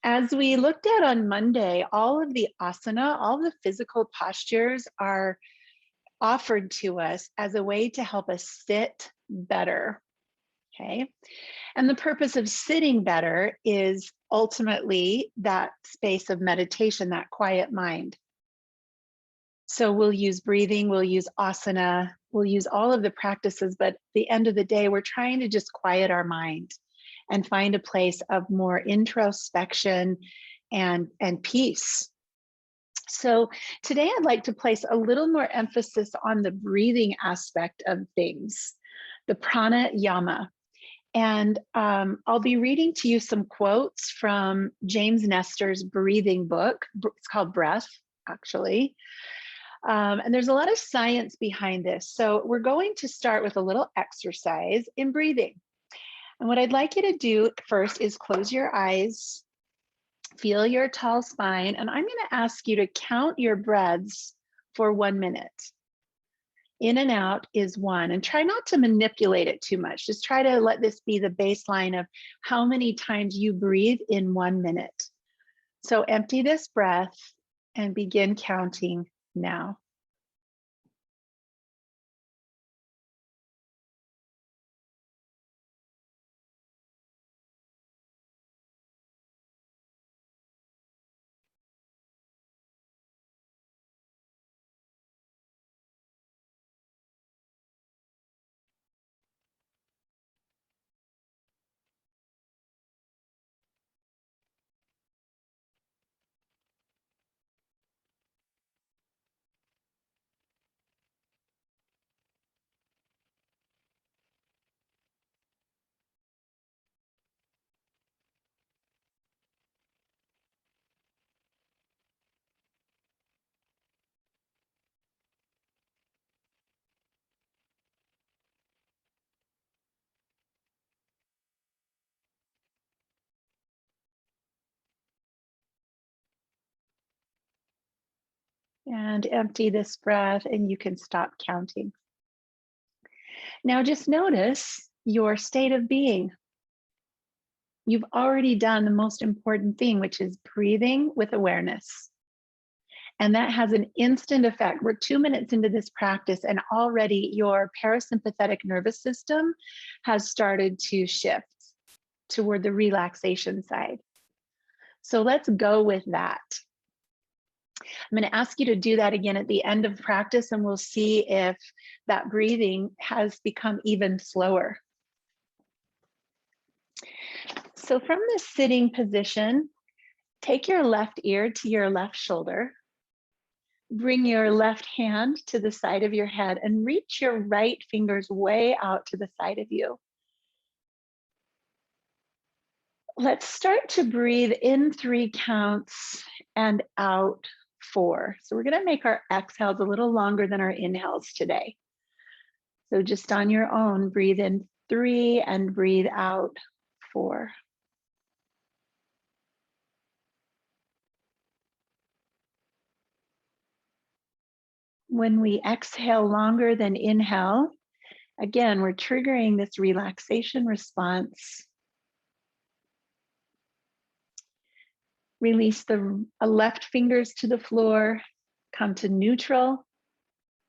As we looked at on Monday, all of the asana, all the physical postures are offered to us as a way to help us sit better. Okay. And the purpose of sitting better is ultimately that space of meditation, that quiet mind. So we'll use breathing, we'll use asana, we'll use all of the practices, but at the end of the day, we're trying to just quiet our mind and find a place of more introspection and peace. So today I'd like to place a little more emphasis on the breathing aspect of things, the pranayama. And I'll be reading to you some quotes from James Nestors' breathing book. It's called Breath, actually. And there's a lot of science behind this. So we're going to start with a little exercise in breathing. And what I'd like you to do first is close your eyes, feel your tall spine, and I'm going to ask you to count your breaths for 1 minute. In and out is 1, and try not to manipulate it too much. Just try to let this be the baseline of how many times you breathe in 1 minute. So empty this breath and begin counting now. And empty this breath, and you can stop counting. Now just notice your state of being. You've already done the most important thing, which is breathing with awareness. And that has an instant effect. We're 2 minutes into this practice, and already your parasympathetic nervous system has started to shift toward the relaxation side. So let's go with that. I'm going to ask you to do that again at the end of practice, and we'll see if that breathing has become even slower. So from this sitting position, take your left ear to your left shoulder. Bring your left hand to the side of your head and reach your right fingers way out to the side of you. Let's start to breathe in 3 counts and out 4. So we're going to make our exhales a little longer than our inhales today. So just on your own, breathe in 3 and breathe out 4. When we exhale longer than inhale, again, we're triggering this relaxation response. Release the left fingers to the floor, come to neutral,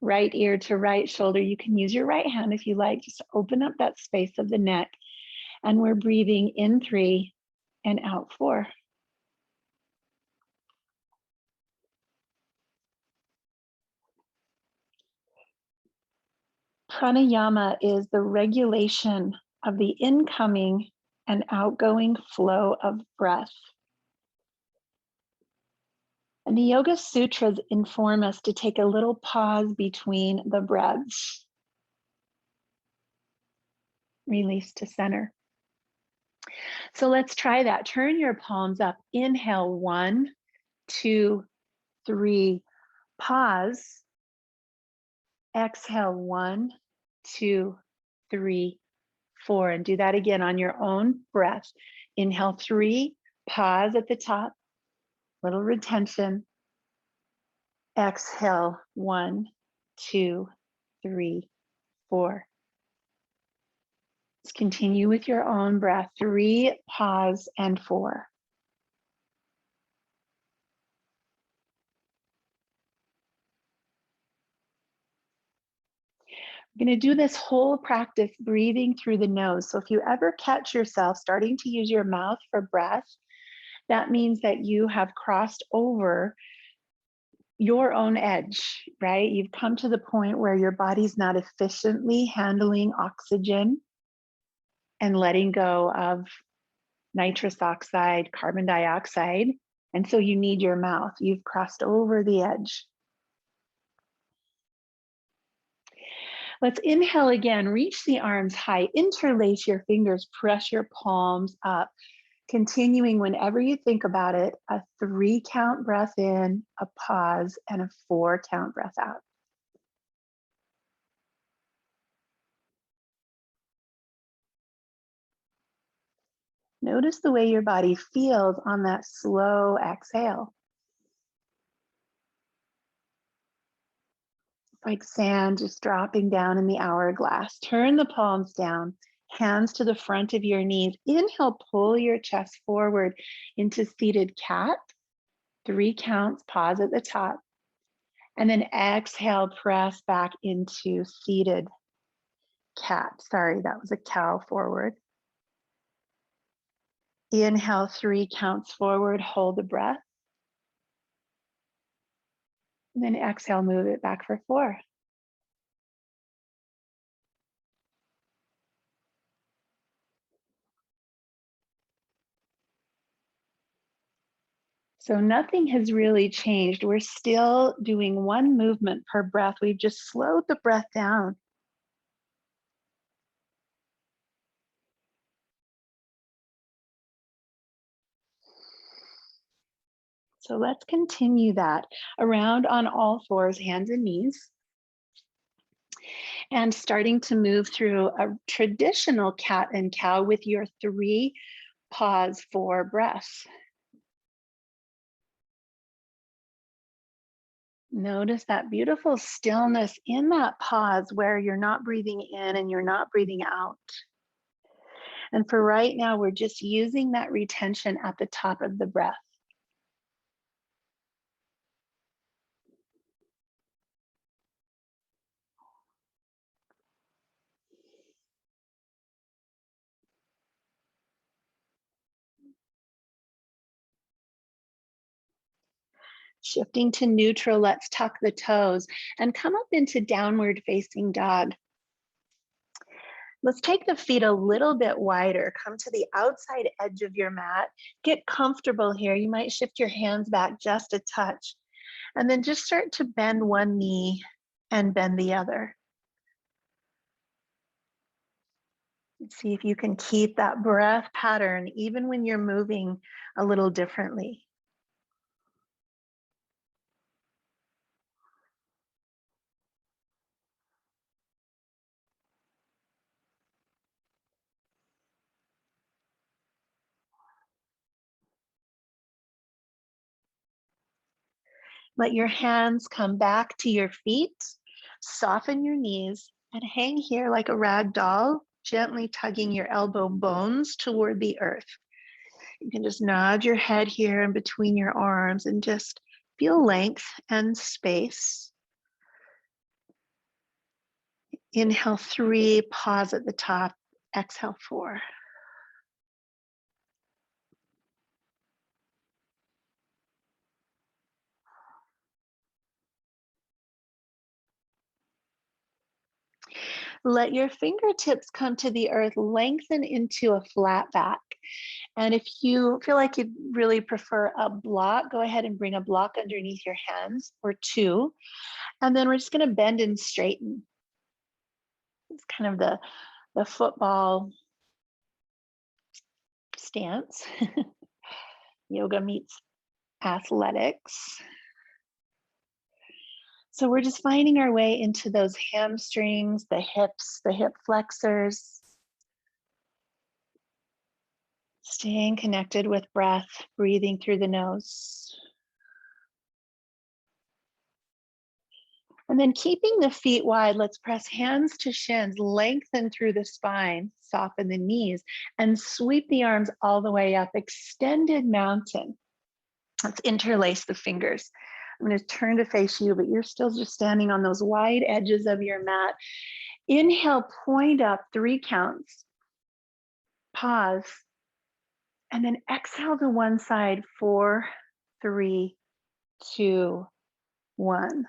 right ear to right shoulder. You can use your right hand if you like, just open up that space of the neck. And we're breathing in 3 and out 4. Pranayama is the regulation of the incoming and outgoing flow of breath. And the Yoga Sutras inform us to take a little pause between the breaths. Release to center. So let's try that. Turn your palms up. Inhale, 1, 2, 3. Pause. Exhale, 1, 2, 3, 4. And do that again on your own breath. Inhale, 3. Pause at the top. Little retention. Exhale, 1, 2, 3, 4. Let's continue with your own breath. 3, pause, and 4. You're going to do this whole practice breathing through the nose. So if you ever catch yourself starting to use your mouth for breath, that means that you have crossed over your own edge, right? You've come to the point where your body's not efficiently handling oxygen and letting go of nitrous oxide, carbon dioxide. And so you need your mouth. You've crossed over the edge. Let's inhale again, reach the arms high, interlace your fingers, press your palms up. Continuing whenever you think about it, a 3-count breath in, a pause, and a 4-count breath out. Notice the way your body feels on that slow exhale. Like sand just dropping down in the hourglass. Turn the palms down, hands to the front of your knees. Inhale, pull your chest forward into seated cat. 3 counts, pause at the top. And then exhale, press back into seated cat. Sorry, that was a cow forward. Inhale, 3 counts forward, hold the breath. And then exhale, move it back for 4. So nothing has really changed. We're still doing 1 movement per breath. We've just slowed the breath down. So let's continue that around on all 4s, hands and knees. And starting to move through a traditional cat and cow with your 3 pause 4 breaths. Notice that beautiful stillness in that pause where you're not breathing in and you're not breathing out. And for right now, we're just using that retention at the top of the breath. Shifting to neutral, let's tuck the toes and come up into downward facing dog. Let's take the feet a little bit wider. Come to the outside edge of your mat. Get comfortable here. You might shift your hands back just a touch. And then just start to bend one knee and bend the other. See if you can keep that breath pattern even when you're moving a little differently. Let your hands come back to your feet, soften your knees, and hang here like a rag doll, gently tugging your elbow bones toward the earth. You can just nod your head here in between your arms and just feel length and space. Inhale 3, pause at the top, exhale 4. Let your fingertips come to the earth, lengthen into a flat back. And if you feel like you'd really prefer a block, go ahead and bring a block underneath your hands or 2. And then we're just going to bend and straighten. It's kind of the football stance. Yoga meets athletics. So we're just finding our way into those hamstrings, the hips, the hip flexors. Staying connected with breath, breathing through the nose. And then keeping the feet wide, let's press hands to shins, lengthen through the spine, soften the knees, and sweep the arms all the way up, extended mountain. Let's interlace the fingers. I'm going to turn to face you, but you're still just standing on those wide edges of your mat. Inhale, point up 3 counts. Pause. And then exhale to one side, 4, 3, 2, 1.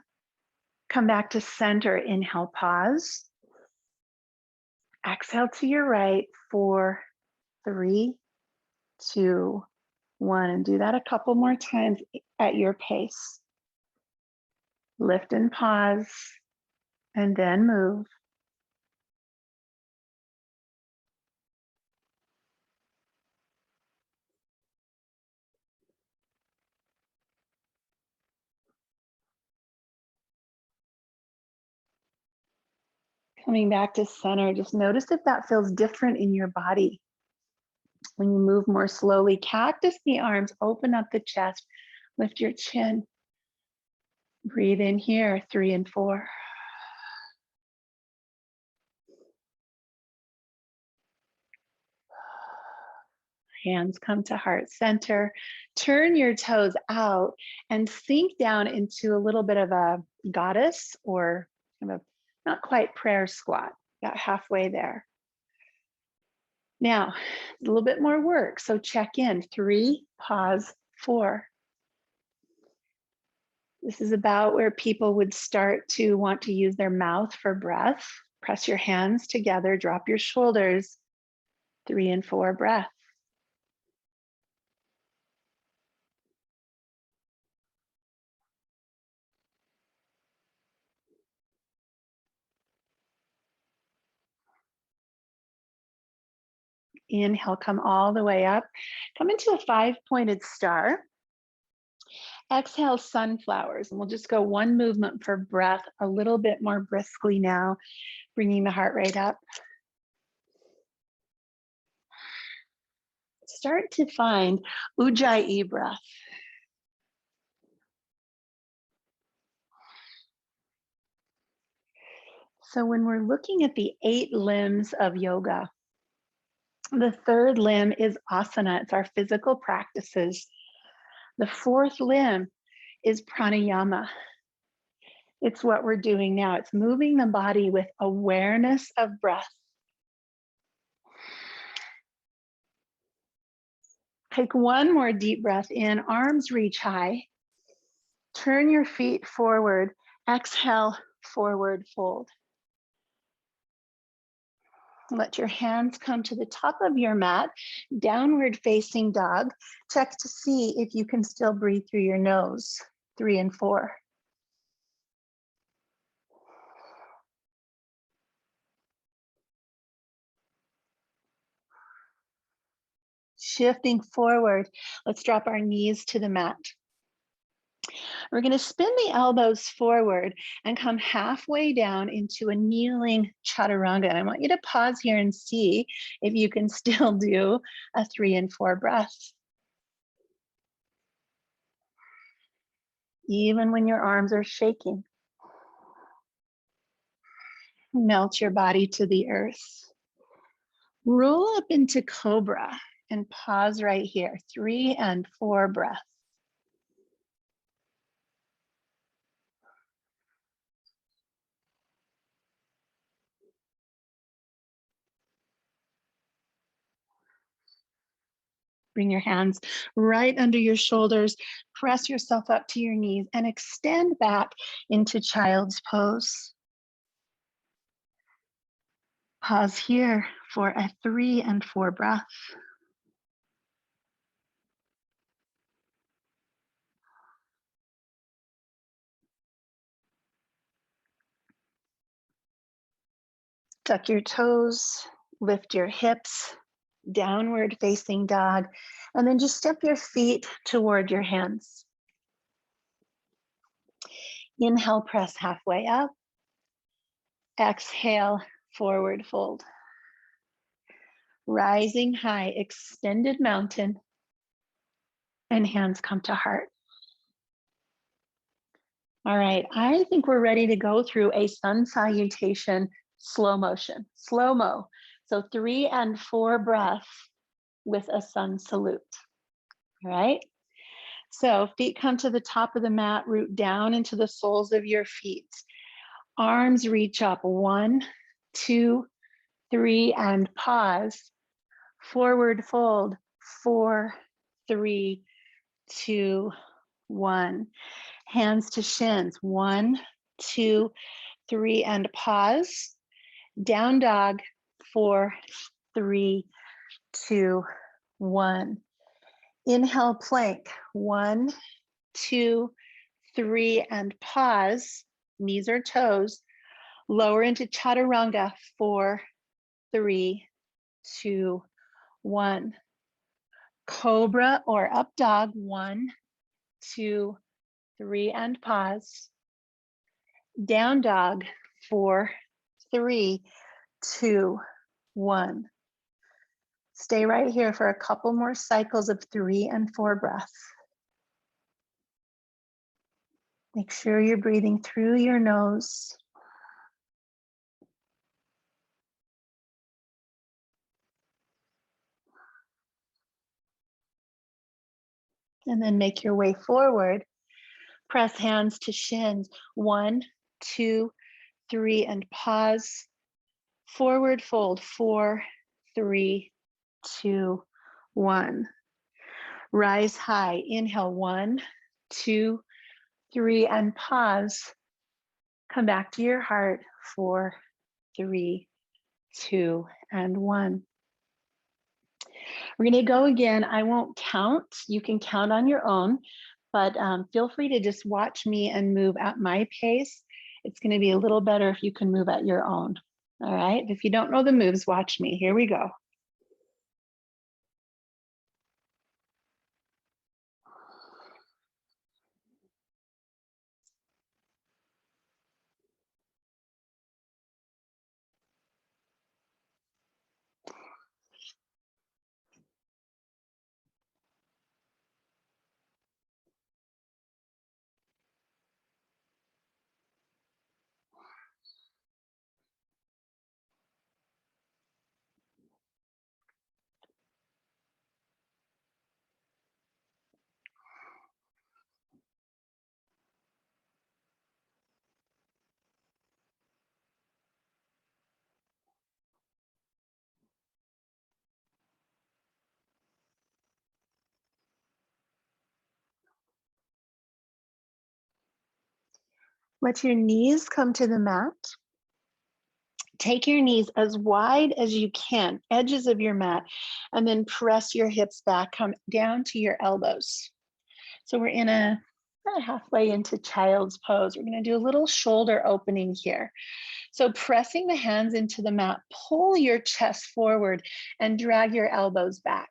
Come back to center. Inhale, pause. Exhale to your right, 4, 3, 2, 1. And do that a couple more times at your pace. Lift and pause, and then move. Coming back to center, just notice if that feels different in your body. When you move more slowly, cactus the arms, open up the chest, lift your chin. Breathe in here, 3 and 4. Hands come to heart center. Turn your toes out and sink down into a little bit of a goddess or kind of not quite prayer squat. Got halfway there. Now, a little bit more work. So check in. 3, pause, 4. This is about where people would start to want to use their mouth for breath. Press your hands together, drop your shoulders. 3 and 4, breath. Inhale, come all the way up. Come into a 5-pointed star. Exhale, sunflowers. And we'll just go one movement for breath, a little bit more briskly now, bringing the heart rate up. Start to find Ujjayi breath. So when we're looking at the 8 limbs of yoga, the 3rd limb is asana. It's our physical practices. The 4th limb is pranayama. It's what we're doing now. It's moving the body with awareness of breath. Take one more deep breath in, arms reach high. Turn your feet forward. Exhale, forward fold. Let your hands come to the top of your mat, downward facing dog. Check to see if you can still breathe through your nose. 3 and 4. Shifting forward, let's drop our knees to the mat. We're going to spin the elbows forward and come halfway down into a kneeling chaturanga. And I want you to pause here and see if you can still do a 3 and 4 breath. Even when your arms are shaking. Melt your body to the earth. Roll up into cobra and pause right here. 3 and 4 breaths. Bring your hands right under your shoulders. Press yourself up to your knees and extend back into child's pose. Pause here for a 3 and 4 breath. Tuck your toes, lift your hips, downward facing dog, and then just step your feet toward your hands. Inhale, press halfway up. Exhale, forward fold. Rising high, extended mountain, and hands come to heart. All right, I think we're ready to go through a sun salutation slow motion, slow-mo. So 3 and 4 breaths with a sun salute. All right, so feet come to the top of the mat, root down into the soles of your feet. Arms reach up, 1, 2, 3, and pause. Forward fold, 4, 3, 2, 1. Hands to shins, 1, 2, 3, and pause. Down dog, 4, 3, 2, 1. Inhale, plank, 1, 2, 3, and pause. Knees or toes. Lower into chaturanga, 4, 3, 2, 1. Cobra or up dog, 1, 2, 3, and pause. Down dog, 4, 3, 2, 1. Stay right here for a couple more cycles of 3 and 4 breaths. Make sure you're breathing through your nose. And then make your way forward. Press hands to shins. 1, 2, 3, and pause. Forward fold, 4, 3, 2, 1. Rise high. Inhale, 1, 2, 3, and pause. Come back to your heart, 4, 3, 2, and 1. We're going to go again. I won't count. You can count on your own, but feel free to just watch me and move at my pace. It's going to be a little better if you can move at your own. All right. If you don't know the moves, watch me. Here we go. Let your knees come to the mat. Take your knees as wide as you can, edges of your mat, and then press your hips back, come down to your elbows. So we're in a halfway into child's pose. We're going to do a little shoulder opening here. So pressing the hands into the mat, pull your chest forward and drag your elbows back.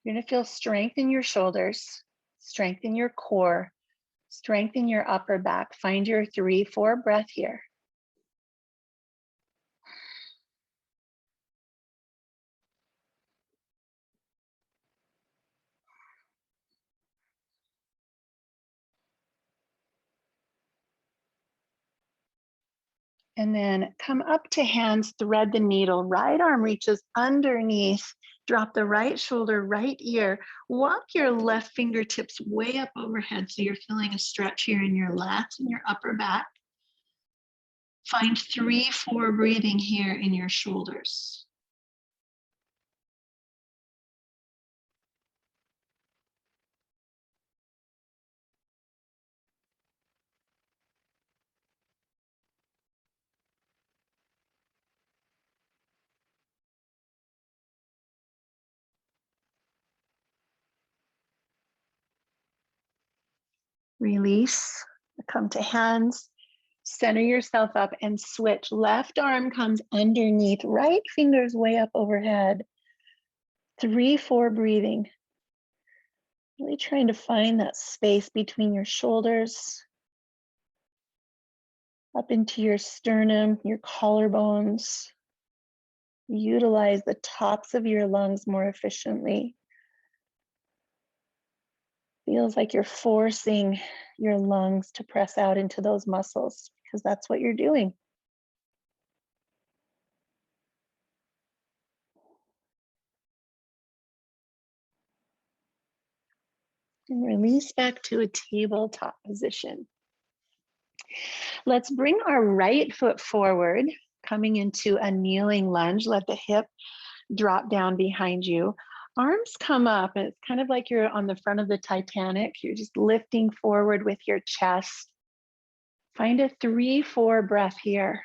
You're going to feel strength in your shoulders, strength in your core, strength in your upper back. Find your 3, 4 breath here. And then come up to hands, thread the needle. Right arm reaches underneath. Drop the right shoulder, right ear. Walk your left fingertips way up overhead so you're feeling a stretch here in your lats and your upper back. Find 3, 4 breathing here in your shoulders. Release, come to hands, center yourself up and switch. Left arm comes underneath, right fingers way up overhead. 3, 4 breathing. Really trying to find that space between your shoulders, up into your sternum, your collarbones. Utilize the tops of your lungs more efficiently. Feels like you're forcing your lungs to press out into those muscles because that's what you're doing. And release back to a tabletop position. Let's bring our right foot forward, coming into a kneeling lunge. Let the hip drop down behind you. Arms come up, and it's kind of like you're on the front of the Titanic. You're just lifting forward with your chest. Find a 3-4 breath here.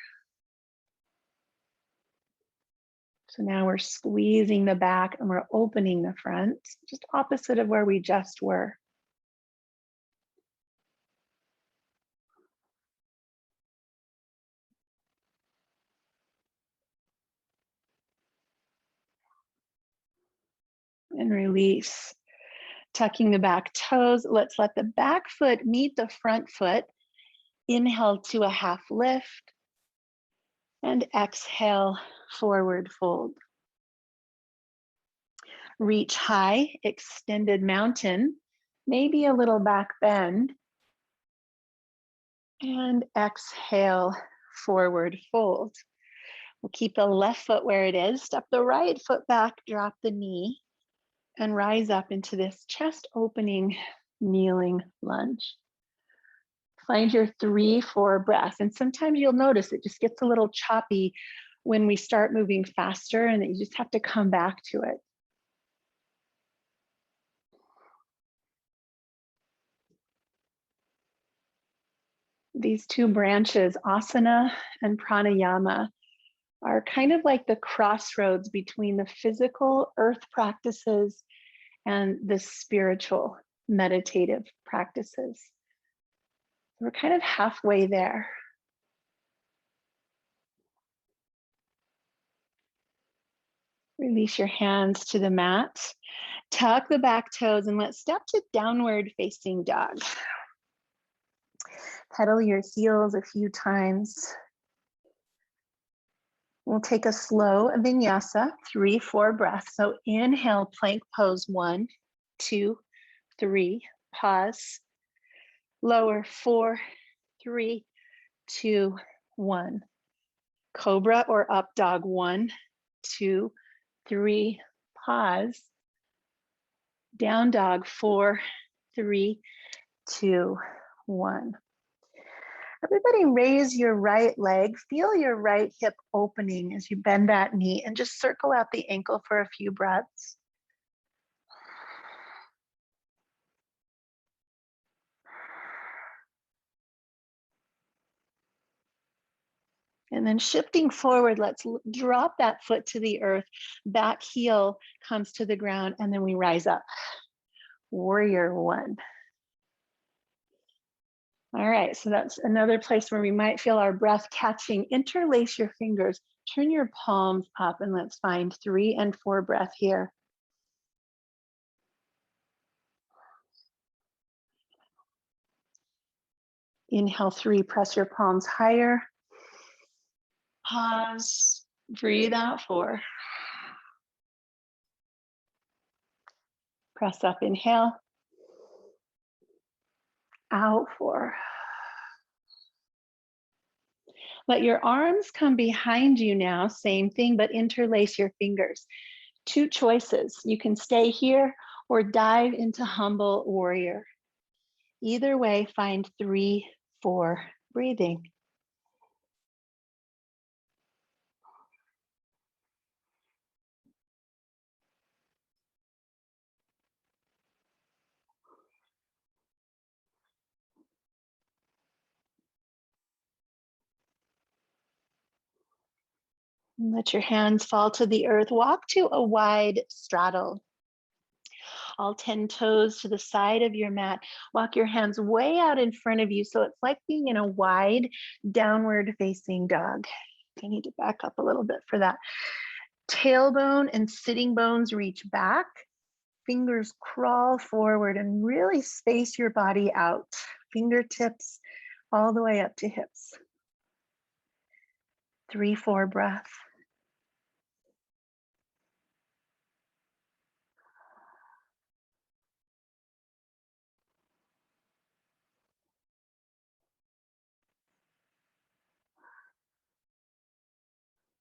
So now we're squeezing the back and we're opening the front, just opposite of where we just were. And release. Tucking the back toes. Let's let the back foot meet the front foot. Inhale to a half lift. And exhale, forward fold. Reach high, extended mountain, maybe a little back bend. And exhale, forward fold. We'll keep the left foot where it is. Step the right foot back, drop the knee, and rise up into this chest opening kneeling lunge. Find your 3-4 breath. And sometimes you'll notice it just gets a little choppy when we start moving faster, and that you just have to come back to it. These two branches, asana and pranayama, are kind of like the crossroads between the physical earth practices and the spiritual meditative practices. We're kind of halfway there. Release your hands to the mat. Tuck the back toes and let's step to downward facing dog. Pedal your heels a few times. We'll take a slow vinyasa, 3-4 breaths. So inhale, plank pose, 1, 2, 3, pause. Lower, 4, 3, 2, 1. Cobra or up dog, 1, 2, 3, pause. Down dog, 4, 3, 2, 1. Everybody raise your right leg, feel your right hip opening as you bend that knee, and just circle out the ankle for a few breaths. And then shifting forward, let's drop that foot to the earth, back heel comes to the ground, and then we rise up. Warrior 1. All right, so that's another place where we might feel our breath catching. Interlace your fingers, turn your palms up, and let's find 3 and 4 breath here. Inhale 3, press your palms higher. Pause, breathe out 4. Press up, inhale. Out 4. Let your arms come behind you now, same thing, but interlace your fingers. 2 choices. You can stay here or dive into humble warrior. Either way, find 3, 4 breathing. Let your hands fall to the earth. Walk to a wide straddle. All 10 toes to the side of your mat. Walk your hands way out in front of you. So it's like being in a wide downward facing dog. I need to back up a little bit for that. Tailbone and sitting bones reach back. Fingers crawl forward and really space your body out. Fingertips all the way up to hips. 3, 4 breath.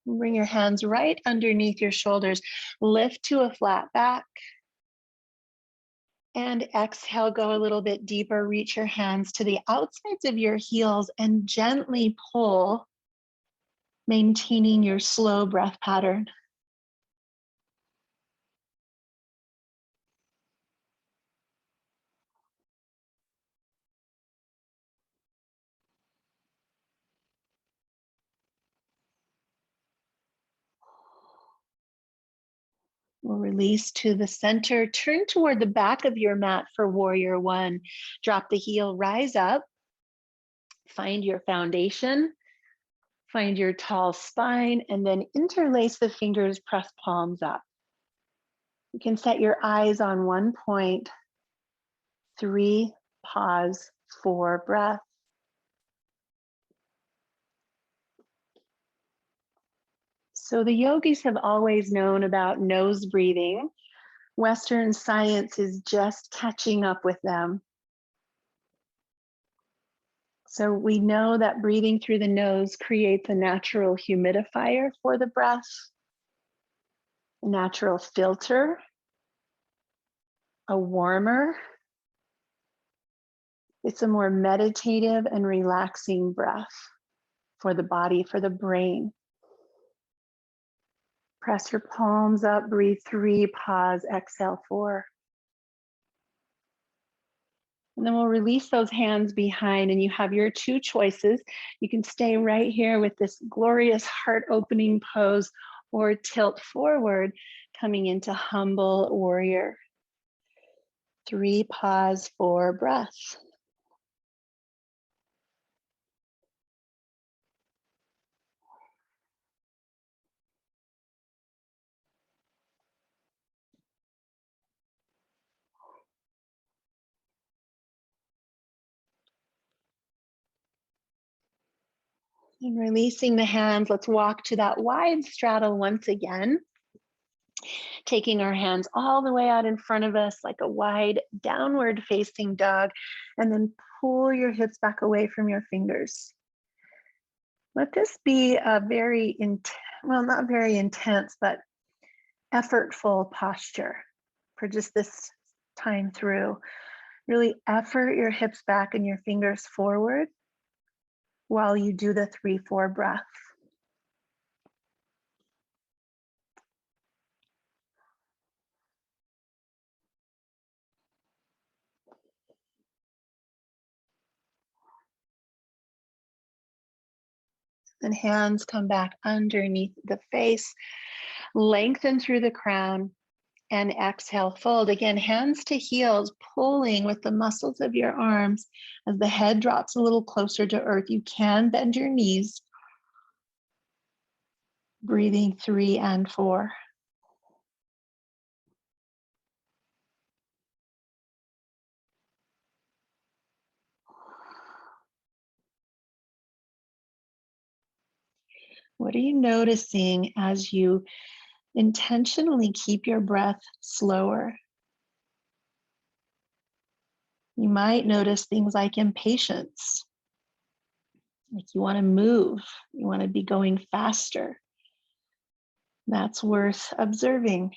Bring your hands right underneath your shoulders. Lift to a flat back. And exhale, go a little bit deeper. Reach your hands to the outsides of your heels and gently pull maintaining your slow breath pattern. We'll release to the center. Turn toward the back of your mat for warrior one. Drop the heel, rise up. Find your foundation. Find your tall spine, and then interlace the fingers, press palms up. You can set your eyes on one point. 3, pause, 4, breath. So the yogis have always known about nose breathing. Western science is just catching up with them. So we know that breathing through the nose creates a natural humidifier for the breath, a natural filter, a warmer. It's a more meditative and relaxing breath for the body, for the brain. Press your palms up, breathe 3, pause, exhale 4. And then we'll release those hands behind, and you have your 2 choices. You can stay right here with this glorious heart opening pose, or tilt forward, coming into humble warrior. 3, pause, 4, breath. And releasing the hands, let's walk to that wide straddle once again. Taking our hands all the way out in front of us like a wide downward facing dog, and then pull your hips back away from your fingers. Let this be a very, well, not very intense, but effortful posture for just this time through. Really effort your hips back and your fingers forward while you do the 3-4 breath. And hands come back underneath the face, lengthen through the crown, and exhale, fold. Again, hands to heels, pulling with the muscles of your arms. As the head drops a little closer to earth, you can bend your knees. Breathing 3 and 4. What are you noticing as you intentionally keep your breath slower? You might notice things like impatience, like you want to move, you want to be going faster. That's worth observing,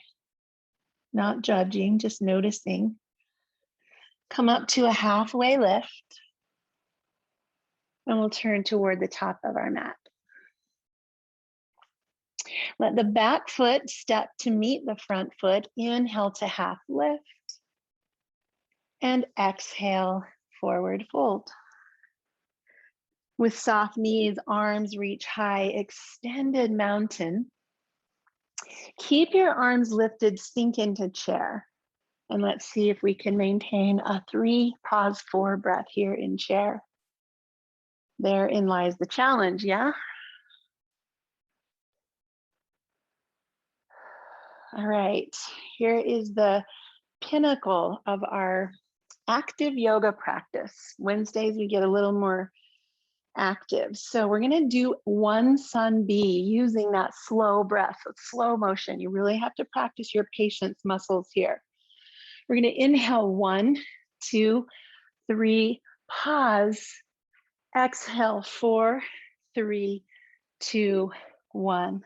not judging, just noticing. Come up to a halfway lift, and we'll turn toward the top of our mat. Let the back foot step to meet the front foot. Inhale to half lift, and exhale, forward fold. With soft knees, arms reach high, extended mountain. Keep your arms lifted, sink into chair. And let's see if we can maintain a 3, pause, 4 breath here in chair. Therein lies the challenge, yeah? All right, here is the pinnacle of our active yoga practice. Wednesdays, we get a little more active. So we're gonna do one sun B using that slow breath, so slow motion. You really have to practice your patience muscles here. We're gonna inhale 1, 2, 3, pause, exhale 4, 3, 2, 1.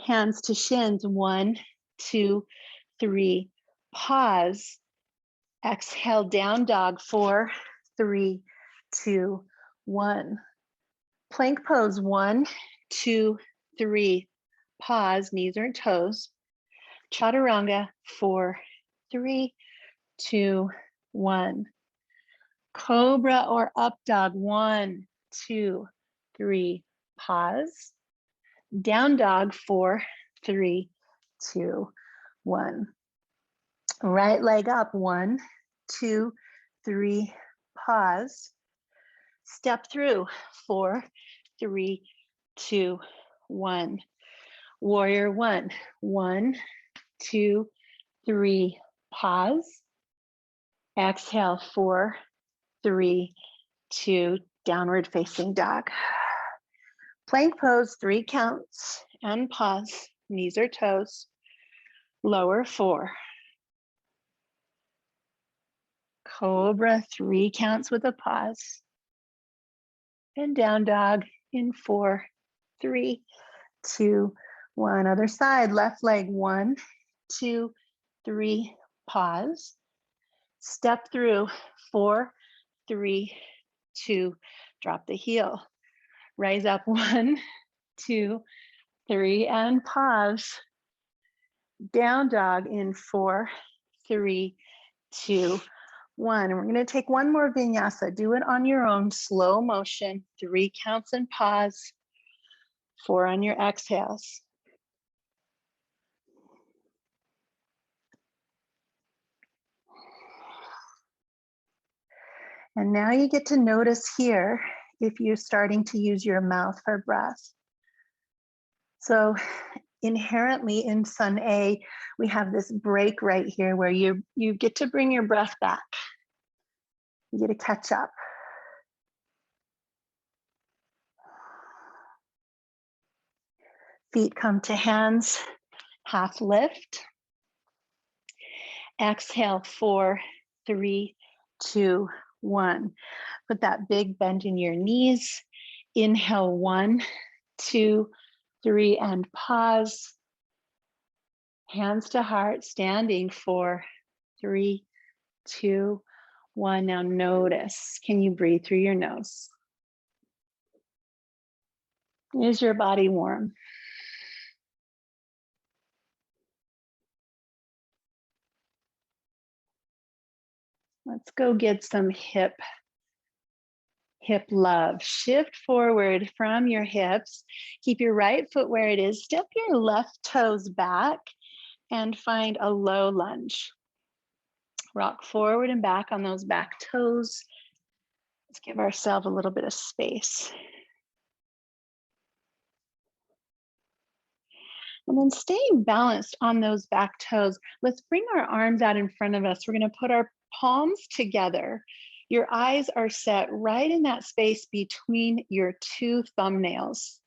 Hands to shins, 1, 2, 3, pause, exhale, down dog, 4, 3, 2, 1. Plank pose, 1, 2, 3, pause, knees or toes. Chaturanga, 4, 3, 2, 1. Cobra or up dog, 1, 2, 3, pause. Down dog, 4, 3, 2, 1. Right leg up, 1, 2, 3, pause. Step through, 4, 3, 2, 1. Warrior 1, 1, 2, 3, pause. Exhale, 4, 3, 2, downward facing dog. Plank pose, 3 counts and pause, knees or toes. Lower, 4. Cobra, 3 counts with a pause. And down dog in 4, 3, 2, 1. Other side, left leg, 1, 2, 3, pause. Step through, 4, 3, 2, drop the heel. Rise up, 1, 2, 3, and pause. Down dog in 4, 3, 2, 1. And we're going to take one more vinyasa. Do it on your own, slow motion, 3 counts and pause, 4 on your exhales. And now you get to notice here if you're starting to use your mouth for breath. So inherently in Sun A, we have this break right here where you get to bring your breath back. You get to catch up. Feet come to hands, half lift. Exhale, 4, 3, 2, 1. Put that big bend in your knees. Inhale, 1, 2, 3, and pause. Hands to heart, standing, 4, 3, 2, 1. Now notice, can you breathe through your nose? Is your body warm? Let's go get some hip love. Shift forward from your hips. Keep your right foot where it is. Step your left toes back and find a low lunge. Rock forward and back on those back toes. Let's give ourselves a little bit of space. And then staying balanced on those back toes, let's bring our arms out in front of us. We're going to put our palms together. Your eyes are set right in that space between your 2 thumbnails.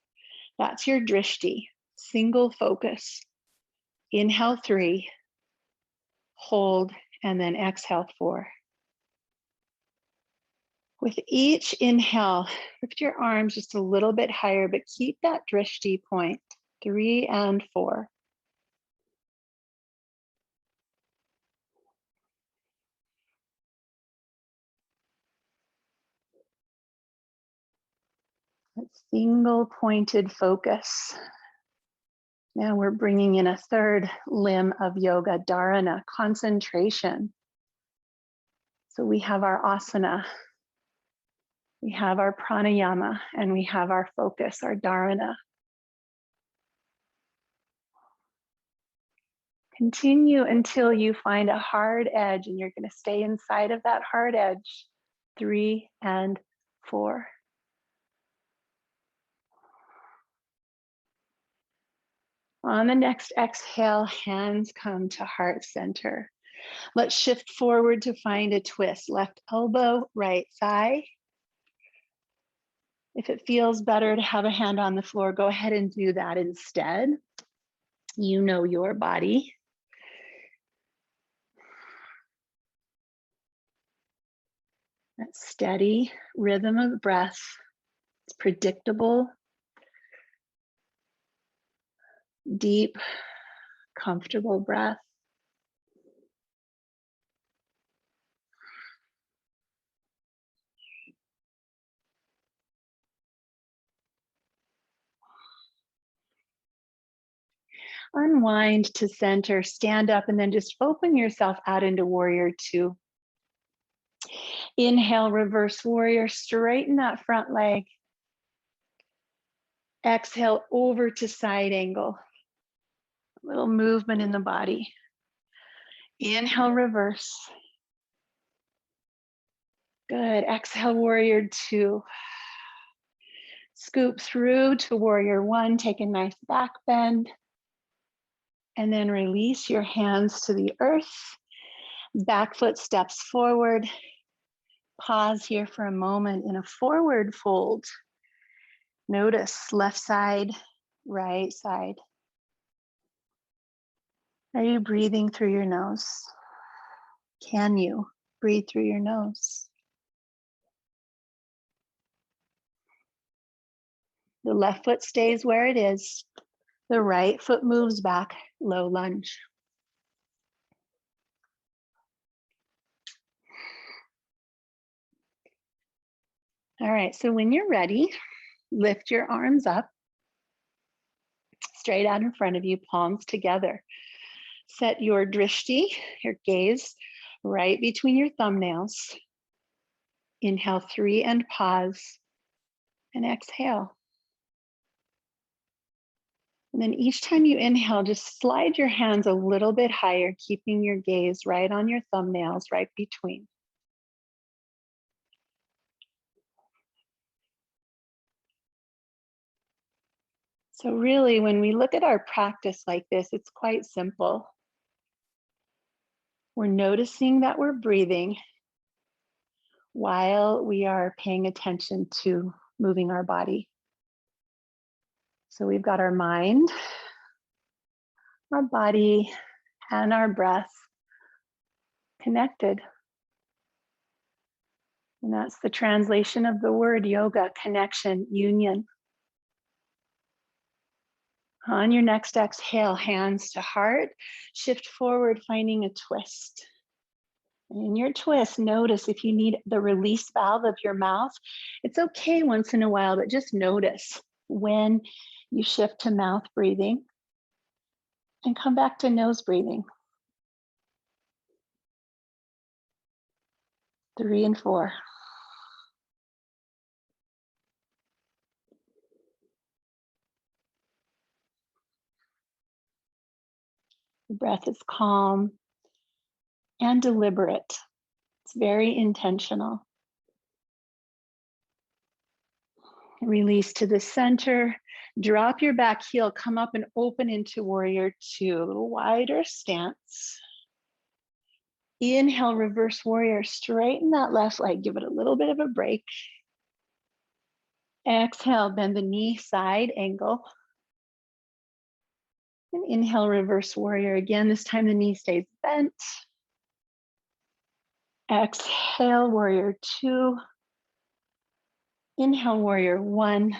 That's your drishti, single focus. Inhale, 3, hold, and then exhale, 4. With each inhale, lift your arms just a little bit higher, but keep that drishti point, 3 and 4. That single pointed focus. Now we're bringing in a third limb of yoga, dharana, concentration. So we have our asana, we have our pranayama, and we have our focus, our dharana. Continue until you find a hard edge, and you're going to stay inside of that hard edge. 3 and 4. On the next exhale, hands come to heart center. Let's shift forward to find a twist. Left elbow, right thigh. If it feels better to have a hand on the floor, go ahead and do that instead. You know your body. That steady rhythm of breath. It's predictable, deep, comfortable breath. Unwind to center, stand up, and then just open yourself out into warrior two. Inhale, reverse warrior, straighten that front leg. Exhale over to side angle. A little movement in the body. Inhale, reverse. Good. Exhale, warrior two. Scoop through to warrior one. Take a nice back bend. And then release your hands to the earth. Back foot steps forward. Pause here for a moment in a forward fold. Notice left side, right side. Are you breathing through your nose? Can you breathe through your nose? The left foot stays where it is. The right foot moves back, low lunge. All right, so when you're ready, lift your arms up, straight out in front of you, palms together. Set your drishti, your gaze, right between your thumbnails. Inhale 3 and pause, and exhale. And then each time you inhale, just slide your hands a little bit higher, keeping your gaze right on your thumbnails, right between. So really, when we look at our practice like this, it's quite simple. We're noticing that we're breathing while we are paying attention to moving our body. So we've got our mind, our body, and our breath connected. And that's the translation of the word yoga, connection, union. On your next exhale, hands to heart, shift forward, finding a twist. And in your twist, notice if you need the release valve of your mouth. It's okay once in a while, but just notice when you shift to mouth breathing and come back to nose breathing. 3 and 4. The breath is calm and deliberate. It's very intentional. Release to the center. Drop your back heel, come up and open into warrior two, a little wider stance. Inhale, reverse warrior, straighten that left leg, give it a little bit of a break. Exhale, bend the knee, side angle. And inhale, reverse warrior. Again, this time the knee stays bent. Exhale, warrior two. Inhale, warrior one.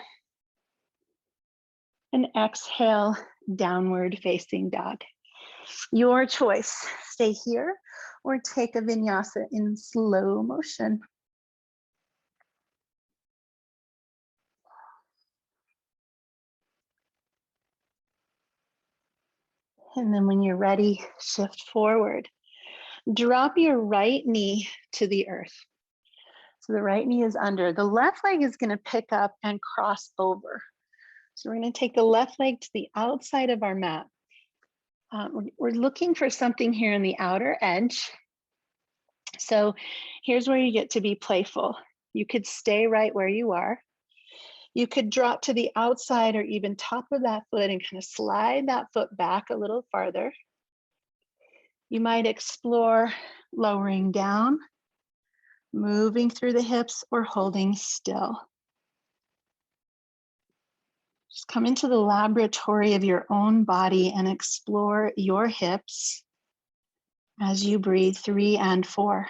And exhale, downward facing dog. Your choice, stay here or take a vinyasa in slow motion. And then when you're ready, shift forward. Drop your right knee to the earth. So the right knee is under. The left leg is going to pick up and cross over. So we're going to take the left leg to the outside of our mat. We're looking for something here in the outer edge. So here's where you get to be playful. You could stay right where you are. You could drop to the outside or even top of that foot and kind of slide that foot back a little farther. You might explore lowering down, moving through the hips, or holding still. Just come into the laboratory of your own body and explore your hips as you breathe 3 and 4.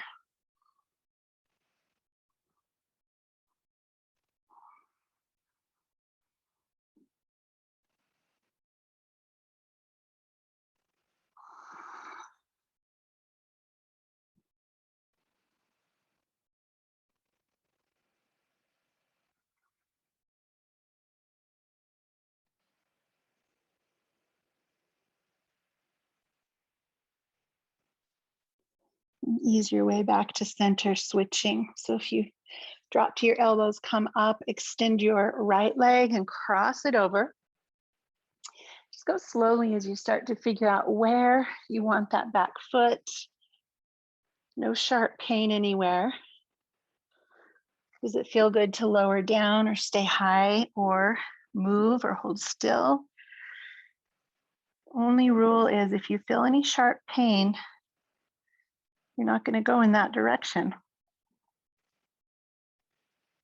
Ease your way back to center, switching. So if you drop to your elbows, come up, extend your right leg and cross it over. Just go slowly as you start to figure out where you want that back foot. No sharp pain anywhere. Does it feel good to lower down or stay high or move or hold still? Only rule is if you feel any sharp pain, you're not going to go in that direction.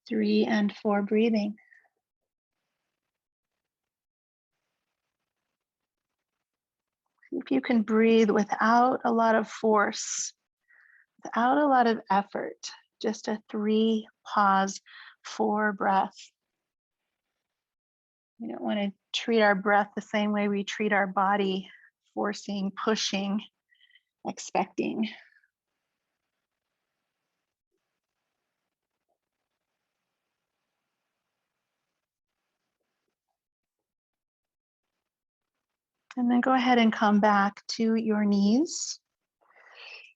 3 and 4 breathing. If you can breathe without a lot of force, without a lot of effort, just a 3 pause, 4 breath. We don't want to treat our breath the same way we treat our body, forcing, pushing, expecting. And then go ahead and come back to your knees.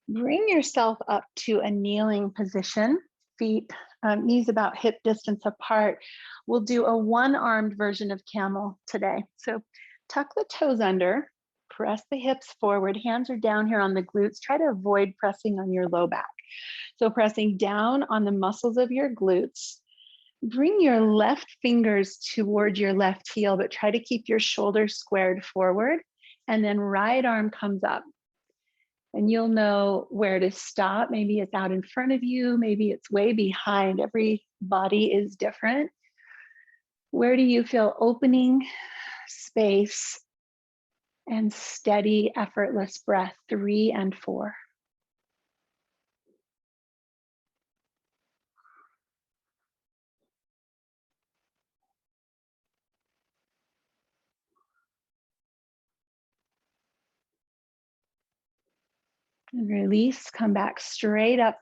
Bring yourself up to a kneeling position, feet, knees about hip distance apart. We'll do a one-armed version of camel today. So tuck the toes under, press the hips forward, hands are down here on the glutes. Try to avoid pressing on your low back. So pressing down on the muscles of your glutes. Bring your left fingers toward your left heel, but try to keep your shoulders squared forward. And then right arm comes up. And you'll know where to stop. Maybe it's out in front of you. Maybe it's way behind. Every body is different. Where do you feel opening space and steady, effortless breath? 3 and 4. And release, come back straight up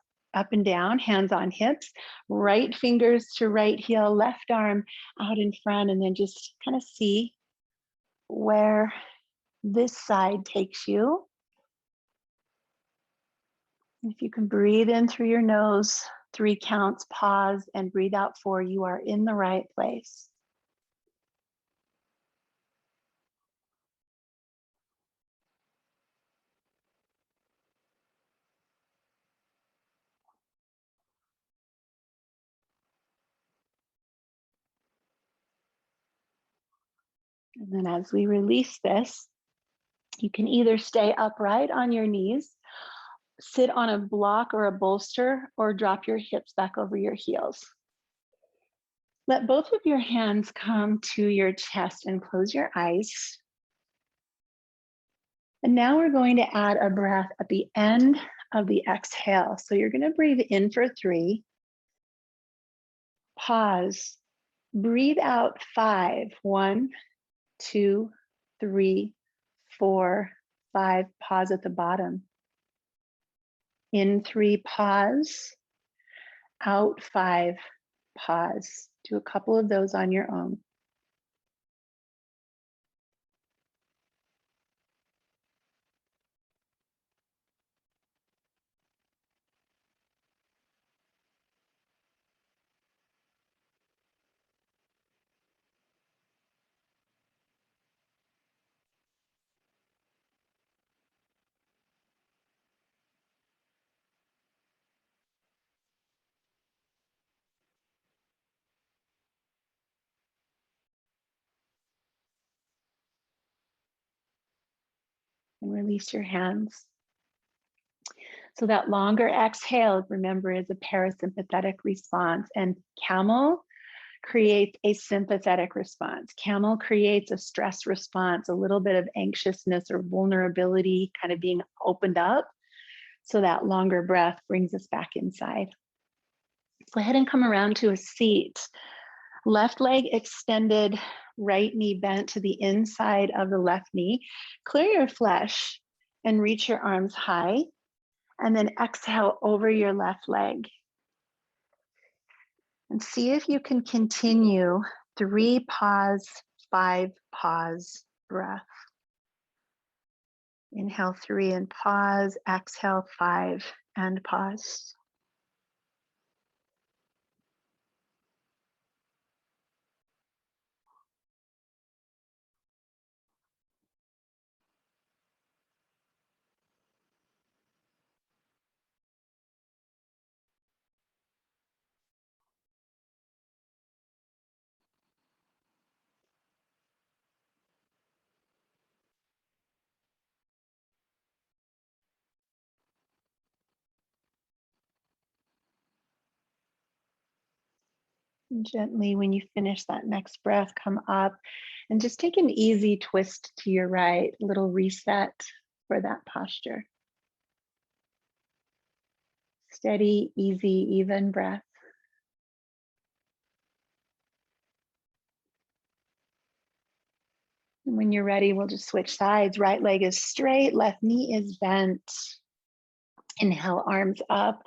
and down, hands on hips, right fingers to right heel, left arm out in front, and then just kind of see where this side takes you. If you can breathe in through your nose, 3 counts, pause, and breathe out 4, you are in the right place. And then as we release this, you can either stay upright on your knees, sit on a block or a bolster, or drop your hips back over your heels. Let both of your hands come to your chest and close your eyes. And now we're going to add a breath at the end of the exhale. So you're going to breathe in for 3, pause, breathe out 5, 1, 2, 3, 4, 5, pause at the bottom. In 3, pause, out 5, pause. Do a couple of those on your own. And release your hands. So that longer exhale, remember, is a parasympathetic response, and camel creates a sympathetic response. Camel creates a stress response, a little bit of anxiousness or vulnerability kind of being opened up. So that longer breath brings us back inside. Go ahead and come around to a seat. Left leg extended, right knee bent to the inside of the left knee. Clear your flesh and reach your arms high. And then exhale over your left leg. And see if you can continue 3 pause, 5 pause breath. Inhale 3 and pause, exhale 5 and pause. And gently, when you finish that next breath, come up and just take an easy twist to your right, a little reset for that posture. Steady, easy, even breath. And when you're ready, we'll just switch sides. Right leg is straight, left knee is bent. Inhale, arms up.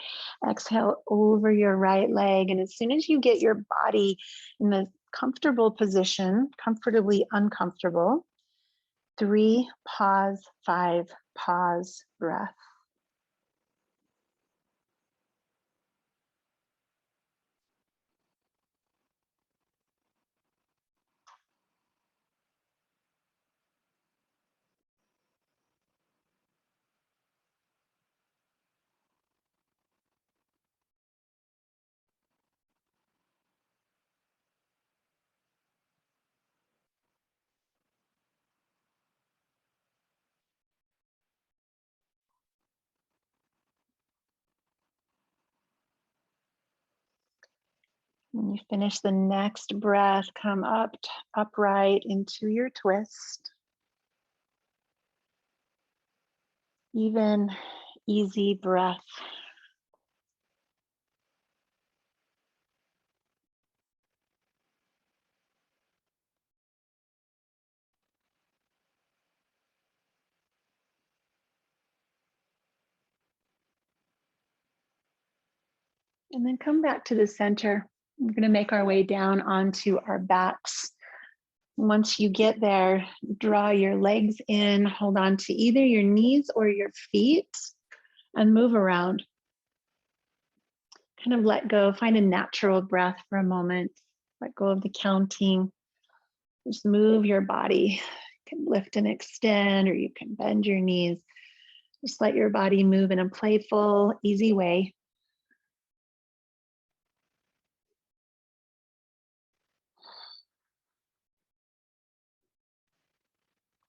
Exhale over your right leg. And as soon as you get your body in the comfortable position, comfortably uncomfortable, 3, pause, 5, pause, breath. When you finish the next breath, come up upright into your twist. Even, easy breath. And then come back to the center. We're going to make our way down onto our backs. Once you get there, draw your legs in, hold on to either your knees or your feet, and move around. Kind of let go, find a natural breath for a moment. Let go of the counting. Just move your body. You can lift and extend, or you can bend your knees. Just let your body move in a playful, easy way.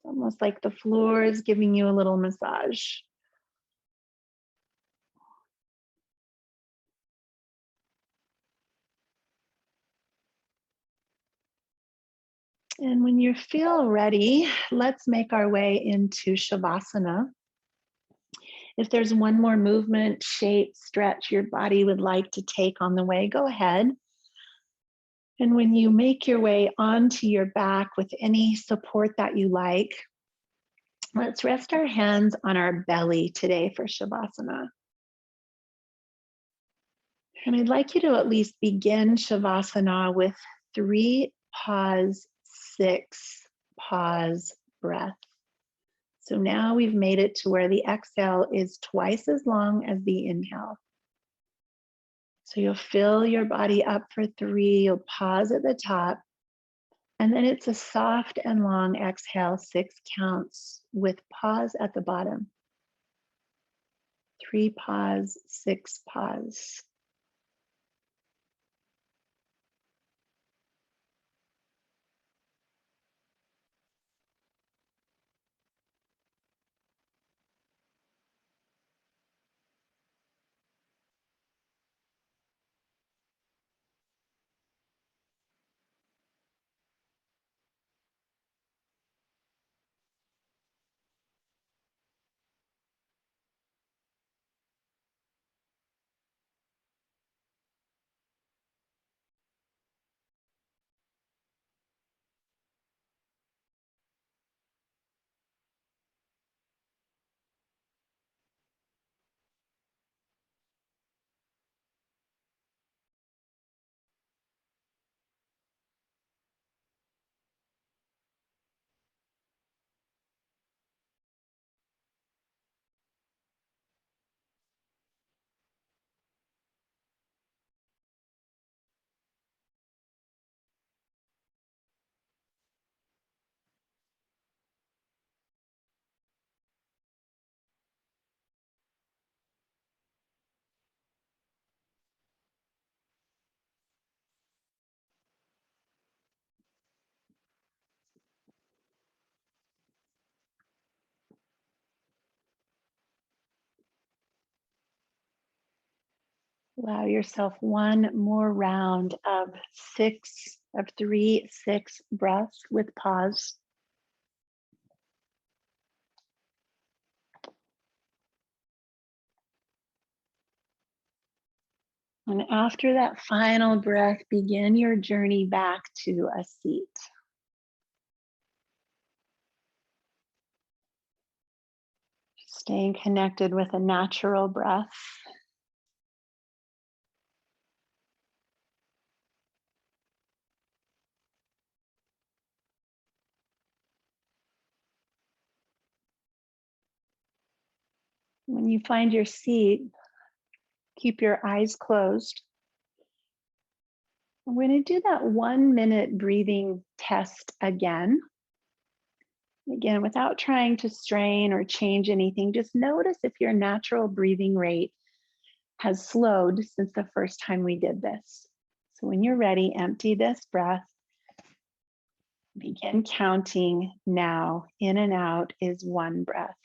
Almost like the floor is giving you a little massage. And when you feel ready, let's make our way into Shavasana. If there's one more movement, shape, stretch your body would like to take on the way, go ahead. And when you make your way onto your back with any support that you like, let's rest our hands on our belly today for Shavasana. And I'd like you to at least begin Shavasana with 3, pause, 6, pause, breath. So now we've made it to where the exhale is twice as long as the inhale. So you'll fill your body up for 3, you'll pause at the top, and then it's a soft and long exhale, 6 counts with pause at the bottom. 3, pause, 6, pause. Allow yourself one more round of 6 breaths with pause. And after that final breath, begin your journey back to a seat. Staying connected with a natural breath. When you find your seat, keep your eyes closed. We're going to do that 1 minute breathing test again. Again, without trying to strain or change anything, just notice if your natural breathing rate has slowed since the first time we did this. So when you're ready, empty this breath. Begin counting now. In and out is 1 breath.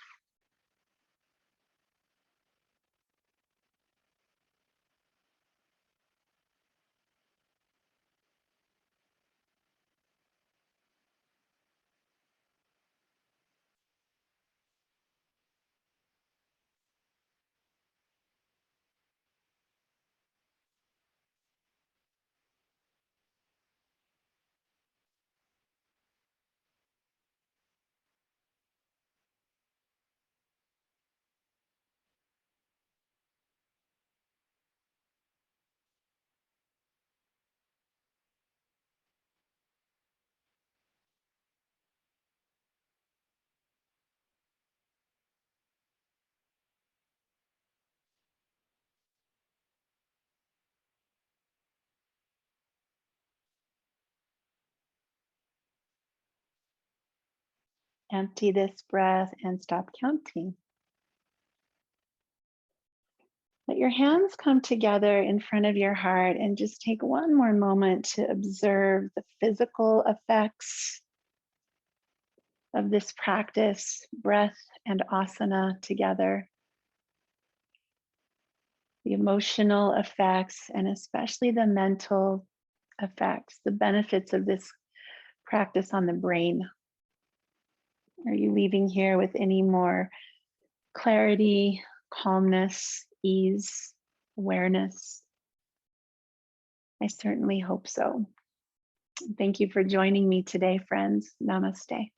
Empty this breath and stop counting. Let your hands come together in front of your heart and just take one more moment to observe the physical effects of this practice, breath and asana together, the emotional effects, and especially the mental effects, the benefits of this practice on the brain. Are you leaving here with any more clarity, calmness, ease, awareness? I certainly hope so. Thank you for joining me today, friends. Namaste.